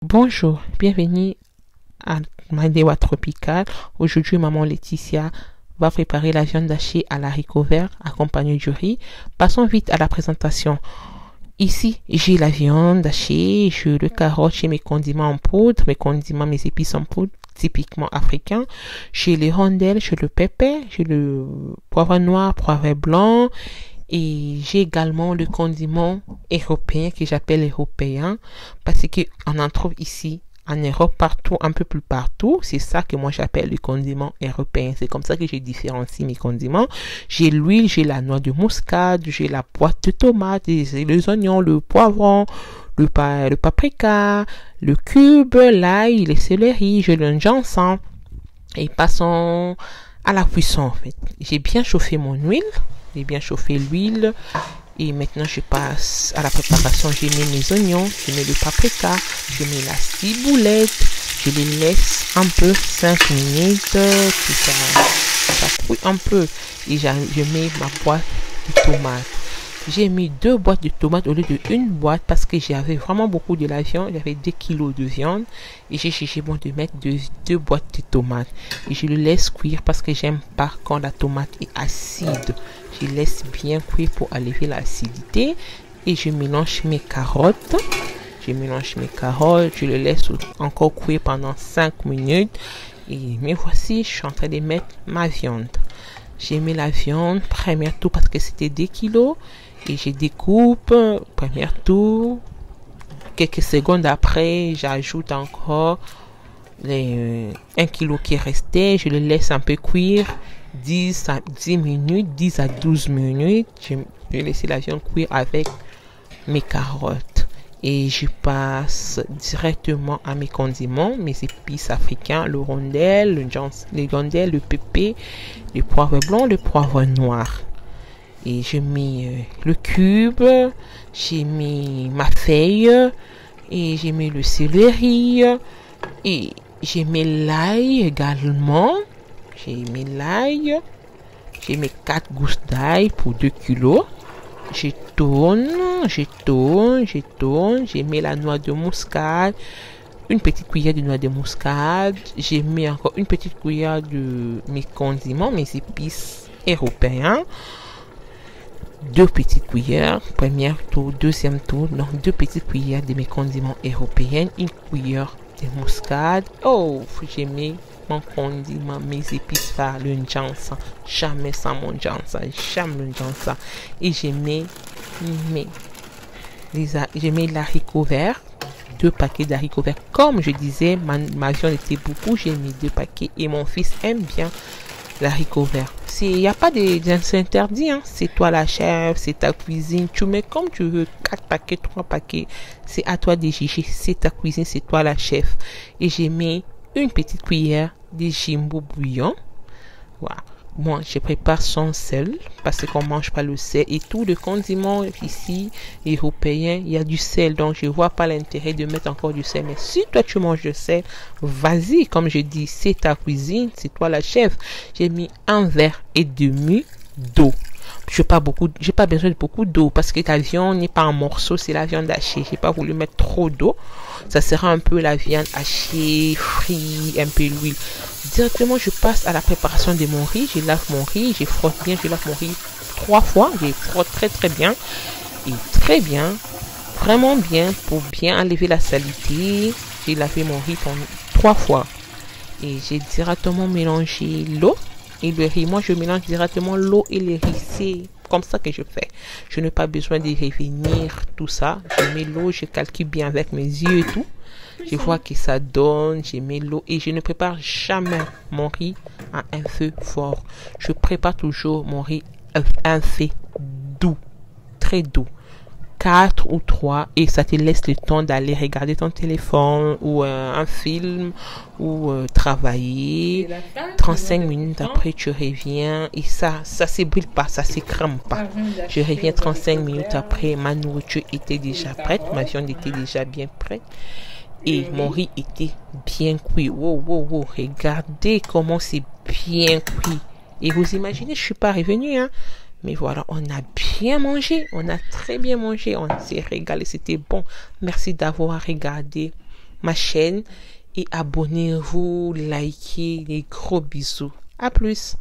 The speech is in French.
Bonjour, bienvenue à Mandewa Tropical. Aujourd'hui, maman Laetitia va préparer la viande hachée à l'haricot vert accompagnée du riz. Passons vite à la présentation. Ici, j'ai la viande hachée, j'ai le carotte, j'ai mes condiments en poudre, mes épices en poudre, typiquement africains. J'ai les rondelles, j'ai le pépé, j'ai le poivre noir, poivre blanc. Et j'ai également le condiment européen que j'appelle européen parce qu'on en trouve ici en Europe partout, un peu plus partout. C'est ça que moi j'appelle le condiment européen. C'est comme ça que je différencie mes condiments. J'ai l'huile, j'ai la noix de muscade, j'ai la boîte de tomates, les oignons, le poivron, le paprika, le cube, l'ail, les céleri, j'ai le gingembre. Et passons à la cuisson en fait. J'ai bien chauffé mon huile. J'ai bien chauffé l'huile et maintenant je passe à la préparation. J'ai mis mes oignons, je mets le paprika, je mets la ciboulette, je les laisse un peu 5 minutes que ça cuit un peu et je mets ma boîte de tomates. J'ai mis 2 boîtes de tomates au lieu de une boîte parce que j'avais vraiment beaucoup de la viande. J'avais 2 kilos de viande et j'ai cherché bon de mettre 2 boîtes de tomates. Et je le laisse cuire parce que j'aime pas quand la tomate est acide. Je laisse bien cuire pour enlever l'acidité. Et je mélange mes carottes. Je le laisse encore cuire pendant 5 minutes. Et me voici, je suis en train de mettre ma viande. J'ai mis la viande, premier tour parce que c'était 2 kilos. Et je découpe, premier tour. Quelques secondes après, j'ajoute encore les 1 kilo qui restait. Je le laisse un peu cuire 10 à 12 minutes. Je vais laisser la viande cuire avec mes carottes. Et je passe directement à mes condiments, mes épices africains, le rondelle, le pépé, le poivre blanc, le poivre noir. Et j'ai mis le cube, j'ai mis ma feuille, et j'ai mis le céleri, et j'ai mis l'ail également. J'ai mis 4 gousses d'ail pour 2 kilos. Je tourne, j'ai mis la noix de muscade, une petite cuillère de noix de muscade. J'ai mis encore une petite cuillère de mes condiments, mes épices européens. 2 petites cuillères, premier tour, deuxième tour, donc 2 petites cuillères de mes condiments européens, une cuillère de muscade. Oh, j'ai mis mon condiment, mes épices phares, le gingembre, jamais sans mon gingembre, jamais le gingembre. Et j'ai mis l'haricot vert, 2 paquets d'haricots verts. Comme je disais, ma viande était beaucoup, j'ai mis 2 paquets et mon fils aime bien l'haricot vert. Il n'y a pas d'interdit, hein. C'est toi la chef, c'est ta cuisine. Tu mets comme tu veux, 4 paquets, 3 paquets. C'est à toi de juger. C'est ta cuisine, c'est toi la chef. Et j'ai mis une petite cuillère de jimbo bouillon. Voilà. Moi, je prépare sans sel parce qu'on mange pas le sel. Et tout le condiment ici, européen, il y a du sel. Donc, je vois pas l'intérêt de mettre encore du sel. Mais si toi, tu manges du sel, vas-y. Comme je dis, c'est ta cuisine, c'est toi la chef. J'ai mis 1,5 verre d'eau. J'ai pas besoin de beaucoup d'eau parce que la viande n'est pas en morceaux, c'est la viande hachée. J'ai pas voulu mettre trop d'eau. Ça sera un peu la viande hachée, frite, un peu l'huile. Directement, je passe à la préparation de mon riz. Je lave mon riz, je frotte bien, je lave mon riz 3 fois. Je frotte très bien. Et très bien, vraiment bien pour bien enlever la saleté. J'ai lavé mon riz 3 fois. Et j'ai directement mélangé l'eau et le riz. Moi, je mélange directement l'eau et le riz. C'est comme ça que je fais. Je n'ai pas besoin de revenir tout ça. Je mets l'eau, je calcule bien avec mes yeux et tout. Je vois que ça donne, je mets l'eau et je ne prépare jamais mon riz à un feu fort. Je prépare toujours mon riz à un feu doux, très doux. 4 ou 3 et ça te laisse le temps d'aller regarder ton téléphone ou un film ou travailler. 35 minutes après tu reviens et ça s'ébruite pas, ça s'écrame pas. Je reviens 35 minutes après, ma nourriture était déjà prête, ma viande était déjà bien prête et mon riz était bien cuit. Wow, regardez comment c'est bien cuit. Et vous imaginez, je suis pas revenue, hein. Mais voilà, on a bien mangé, on a très bien mangé, on s'est régalé, c'était bon. Merci d'avoir regardé ma chaîne et abonnez-vous, likez, les gros bisous. À plus.